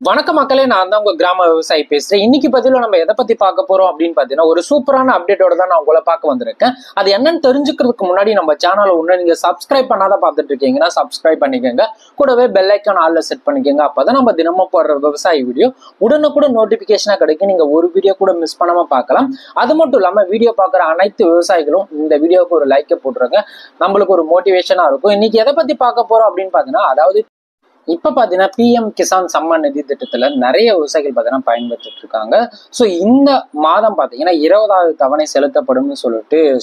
வணக்க மக்களே, நான் தான் உங்க கிராம விவசாயி பேசுறேன். இன்னைக்கு பதில நம்ம எதை பத்தி பார்க்க போறோம் அப்படின்னு பாத்தீங்கன்னா, ஒரு சூப்பரான அப்டேட்டோட தான் நான் உங்களை பார்க்க வந்திருக்கேன். அது என்னன்னு தெரிஞ்சுக்கிறதுக்கு முன்னாடி நம்ம சேனலை ஒண்ணு நீங்க சப்ஸ்கிரைப் பண்ணாத பார்த்துட்டு இருக்கீங்கன்னா சப்ஸ்கிரைப் பண்ணிக்கோங்க. கூடவே பெல் ஐக்கான் ஆல்ல செட் பண்ணிக்கோங்க. அப்பதான் நம்ம தினமும் போடுற விவசாய வீடியோ உடனுக்குடன் நோட்டிபிகேஷனா கிடைக்கும். நீங்க ஒரு வீடியோ கூட மிஸ் பண்ணாம பார்க்கலாம். அது மட்டும் இல்லாம வீடியோ பார்க்குற அனைத்து விவசாயிகளும் இந்த வீடியோக்கு ஒரு லைக்கை போட்டுருங்க. நம்மளுக்கு ஒரு மோட்டிவேஷனா இருக்கும். இன்னைக்கு எதை பத்தி பார்க்க போறோம் அப்படின்னு பாத்தீங்கன்னா, அதாவது இப்ப பாத்தீங்கன்னா PM கிசான் சம்மான் நிதி திட்டத்துல நிறைய விவசாயிகள் பாத்தீங்கன்னா பயன்பெற்றுட்டு இருக்காங்க. சோ இந்த மாதம் பாத்தீங்கன்னா 20வது தவணை செலுத்தப்படும்னு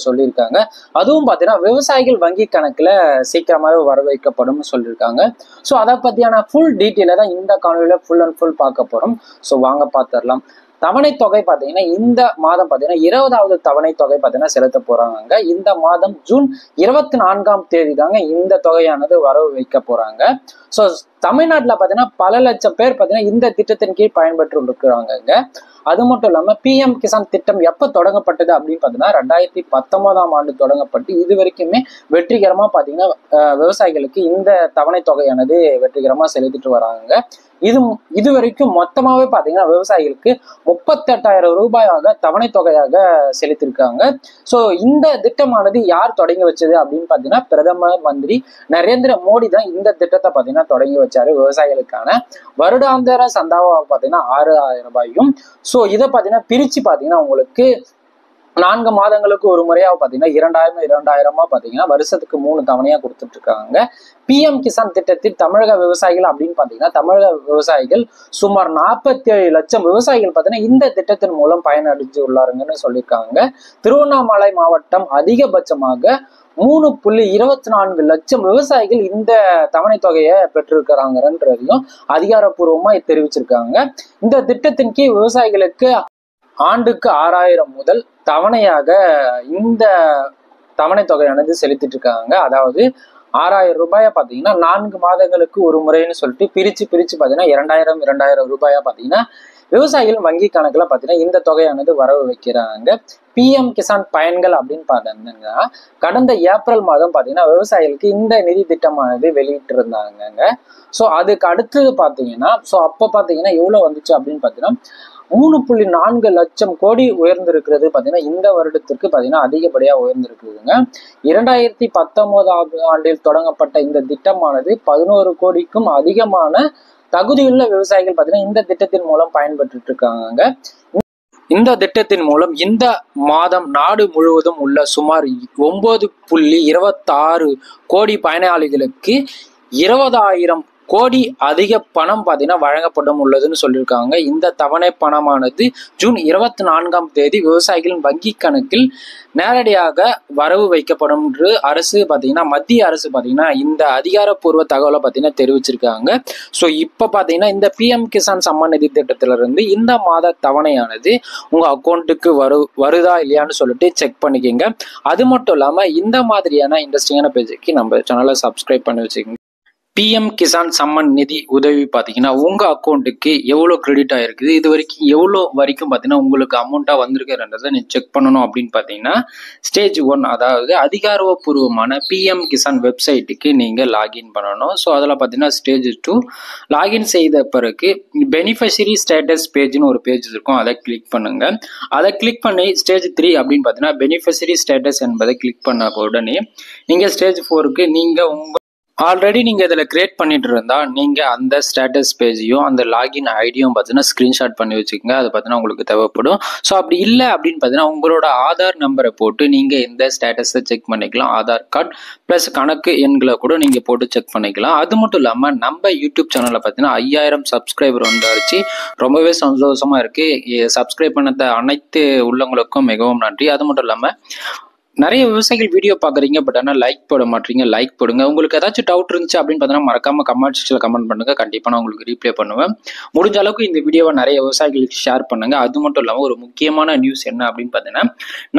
சொல்லியிருக்காங்க. அதுவும் பாத்தீங்கன்னா விவசாயிகள் வங்கி கணக்குல சீக்கிரமாவே வரவைக்கப்படும் சொல்லியிருக்காங்க. சோ அதை பத்தியான ஃபுல் டீட்டெயில தான் இந்த காணொலியில ஃபுல் அண்ட் ஃபுல் பார்க்க போறோம். சோ வாங்க பாத்துடலாம். தவணை தொகை பாத்தீங்கன்னா இந்த மாதம் பாத்தீங்கன்னா 20வது தவணை தொகை பாத்தீங்கன்னா செலுத்த போறாங்க. இந்த மாதம் ஜூன் 24ஆம் தேதி தாங்க இந்த தொகையானது வரவு வைக்க போறாங்க. சோ தமிழ்நாட்டுல பாத்தீங்கன்னா பல லட்சம் பேர் பாத்தீங்கன்னா இந்த திட்டத்தின் கீழ் பயன்பெற்று இருக்கிறாங்க. அது மட்டும் இல்லாம PM கிசான் திட்டம் எப்ப தொடங்கப்பட்டது அப்படின்னு பாத்தீங்கன்னா 2019ஆம் ஆண்டு தொடங்கப்பட்டு இது வரைக்குமே வெற்றிகரமா பாத்தீங்கன்னா விவசாயிகளுக்கு இந்த தவணை தொகையானது வெற்றிகரமா செலுத்திட்டு வராங்க. இது வரைக்கும் மொத்தமாவே பாத்தீங்கன்னா விவசாயிகளுக்கு 38,000 ரூபாயாக தவணை தொகையாக செலுத்திருக்காங்க. சோ இந்த திட்டமானது யார் தொடங்கி வச்சது அப்படின்னு பாத்தீங்கன்னா பிரதமர் மந்திரி நரேந்திர மோடி தான் இந்த திட்டத்தை பாத்தீங்கன்னா தொடங்கி வச்சாரு. விவசாயிகளுக்கான வருடாந்திர சந்தாவா பாத்தீங்கன்னா 6,000 ரூபாயும். சோ இதை பாத்தீங்கன்னா பிரிச்சு பாத்தீங்கன்னா உங்களுக்கு 4 மாதங்களுக்கு ஒரு முறையா பாத்தீங்கன்னா 2000 பாத்தீங்கன்னா வருஷத்துக்கு 3 தவணையா கொடுத்துட்டு இருக்காங்க. PM கிசான் திட்டத்தில் தமிழக விவசாயிகள் அப்படின்னு பாத்தீங்கன்னா தமிழக விவசாயிகள் சுமார் 47 லட்சம் விவசாயிகள் பாத்தீங்கன்னா இந்த திட்டத்தின் மூலம் பயனடைஞ்சு உள்ளாருங்கன்னு சொல்லியிருக்காங்க. திருவண்ணாமலை மாவட்டம் அதிகபட்சமாக 3.24 லட்சம் விவசாயிகள் இந்த தவணை தொகையை பெற்றிருக்கிறாங்கன்றதையும் அதிகாரப்பூர்வமா தெரிவிச்சிருக்காங்க. இந்த திட்டத்தின் கீழ் விவசாயிகளுக்கு ஆண்டுக்கு 6,000 முதல் தவணையாக இந்த தவணை தொகையானது செலுத்திட்டு இருக்காங்க. அதாவது 6,000 ரூபாயா பாத்தீங்கன்னா 4 மாதங்களுக்கு ஒரு முறைன்னு சொல்லிட்டு பிரிச்சு பாத்தீங்கன்னா 2,000 ரூபாயா பாத்தீங்கன்னா விவசாயிகள் வங்கி கணக்குல பாத்தீங்கன்னா இந்த தொகையானது வரவு வைக்கிறாங்க. PM கிசான் பயன்கள் அப்படின்னு பாத்தீங்கன்னா கடந்த ஏப்ரல் மாதம் பாத்தீங்கன்னா விவசாயிகளுக்கு இந்த நிதி திட்டமானது வெளியிட்டு இருந்தாங்க. சோ அதுக்கு அடுத்தது பாத்தீங்கன்னா அப்ப பாத்தீங்கன்னா எவ்வளவு வந்துச்சு அப்படின்னு பாத்தீங்கன்னா 3.4 லட்சம் கோடி உயர்ந்திருக்கிறது பாத்தீங்கன்னா இந்த வருடத்திற்கு பாத்தீங்கன்னா அதிகப்படியா உயர்ந்திருக்குதுங்க. 2019ஆம் ஆண்டில் தொடங்கப்பட்ட இந்த திட்டமானது 11 கோடிக்கும் அதிகமான தகுதியுள்ள விவசாயிகள் பாத்தீங்கன்னா இந்த திட்டத்தின் மூலம் பயன்பெற்று இருக்காங்க. இந்த திட்டத்தின் மூலம் இந்த மாதம் நாடு முழுவதும் உள்ள சுமார் 9.26 கோடி பயனாளிகளுக்கு 20,000 கோடி அதிக பணம் பாத்தீங்கன்னா வழங்கப்படும் உள்ளதுன்னு சொல்லியிருக்காங்க. இந்த தவணை பணமானது ஜூன் 24ஆம் தேதி விவசாயிகளின் வங்கி கணக்கில் நேரடியாக வரவு வைக்கப்படும் என்று அரசு பாத்தீங்கன்னா மத்திய அரசு பாத்தீங்கன்னா இந்த அதிகாரப்பூர்வ தகவலை பாத்தீங்கன்னா தெரிவிச்சிருக்காங்க. சோ இப்ப பாத்தீங்கன்னா இந்த PM கிசான் சம்மான் நிதி திட்டத்தில இருந்து இந்த மாத தவணையானது உங்க அக்கௌண்ட்டுக்கு வருதா இல்லையான்னு சொல்லிட்டு செக் பண்ணிக்கோங்க. அது மட்டும் இல்லாம இந்த மாதிரியான இன்ட்ரெஸ்டிங்கான பேஜுக்கு நம்ம சேனலை சப்ஸ்கிரைப் பண்ணி வச்சுக்கோங்க. PM கிசான் சம்மான் நிதி உதவி பாத்தீங்கன்னா உங்க அக்கௌண்ட்டுக்கு எவ்வளவு கிரெடிட் ஆயிருக்குது, இது வரைக்கும் பாத்தீங்கன்னா உங்களுக்கு அமௌண்டா வந்திருக்கிறத நீ செக் பண்ணணும் அப்படின்னு பாத்தீங்கன்னா ஸ்டேஜ் 1 அதாவது அதிகாரப்பூர்வமான PM கிசான் வெப்சைட்டுக்கு நீங்க லாகின் பண்ணணும். ஸோ அதில் பாத்தீங்கன்னா ஸ்டேஜ் 2 லாகின் செய்த பிறகு பெனிஃபிஷரி ஸ்டேட்டஸ் பேஜ்னு ஒரு பேஜ் இருக்கும், அதை கிளிக் பண்ணுங்க. அதை கிளிக் பண்ணி ஸ்டேஜ் 3 அப்படின்னு பாத்தீங்கன்னா பெனிஃபிஷரி ஸ்டேட்டஸ் என்பதை கிளிக் பண்ண உடனே நீங்க ஸ்டேஜ் 4க்கு நீங்க உங்க ஆல்ரெடி நீங்க இதில் கிரியேட் பண்ணிட்டு இருந்தா நீங்க அந்த ஸ்டேட்டஸ் பேஜையும் அந்த லாகின் ஐடியும் பார்த்தீங்கன்னா ஸ்கிரீன்ஷாட் பண்ணி வச்சுக்கோங்க. அது பார்த்தீங்கன்னா உங்களுக்கு தேவைப்படும். ஸோ அப்படி இல்லை அப்படின்னு பார்த்தீங்கன்னா உங்களோட ஆதார் நம்பரை போட்டு நீங்க இந்த ஸ்டேட்டஸை செக் பண்ணிக்கலாம். ஆதார் கார்டு பிளஸ் கணக்கு எண்களை கூட நீங்க போட்டு செக் பண்ணிக்கலாம். அது மட்டும் இல்லாமல் நம்ம யூடியூப் சேனலில் பார்த்தீங்கன்னா 5,000 சப்ஸ்கிரைபர் வந்தாச்சு. ரொம்பவே சந்தோஷமா இருக்கு. சப்ஸ்கிரைப் பண்ண அனைத்து உள்ளவங்களுக்கும் மிகவும் நன்றி. அது மட்டும் இல்லாமல் நிறைய விவசாயிகள் வீடியோ பாக்குறீங்க, பட் ஆனால் லைக் போட மாட்டீங்க. லைக் போடுங்க. உங்களுக்கு ஏதாச்சும் டவுட் இருந்துச்சு அப்படின்னு பார்த்தீங்கன்னா மறக்காம கமெண்ட் செக்ஷன்ல கமெண்ட் பண்ணுங்க. கண்டிப்பா நான் உங்களுக்கு ரீப்ளே பண்ணுவேன். முடிஞ்ச அளவுக்கு இந்த வீடியோவை நிறைய விவசாயிகளுக்கு ஷேர் பண்ணுங்க. அது மட்டும் இல்லாமல் ஒரு முக்கியமான நியூஸ் என்ன அப்படின்னு பார்த்தீங்கன்னா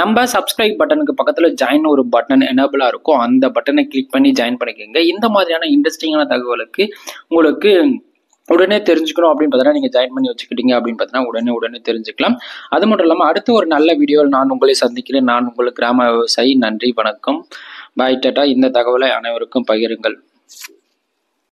நம்ம சப்ஸ்கிரைப் பட்டனுக்கு பக்கத்துல ஜாயின் ஒரு பட்டன் எனேபிளா இருக்கும். அந்த பட்டனை கிளிக் பண்ணி ஜாயின் பண்ணிக்கோங்க. இந்த மாதிரியான இன்ட்ரெஸ்டிங்கான தகவலுக்கு உங்களுக்கு உடனே தெரிஞ்சுக்கணும் அப்படின்னு பார்த்தீங்கன்னா நீங்க ஜாயின் பண்ணி வச்சுக்கிட்டீங்க அப்படின்னு பார்த்தீங்கன்னா உடனே தெரிஞ்சுக்கலாம். அது மட்டும் இல்லாமல் அடுத்த ஒரு நல்ல வீடியோவில் நான் உங்களை சந்திக்கிறேன். நான் உங்களுக்கு கிராம விவசாயி. நன்றி, வணக்கம், பாய், டாடா. இந்த தகவலை அனைவருக்கும் பகிருங்கள்.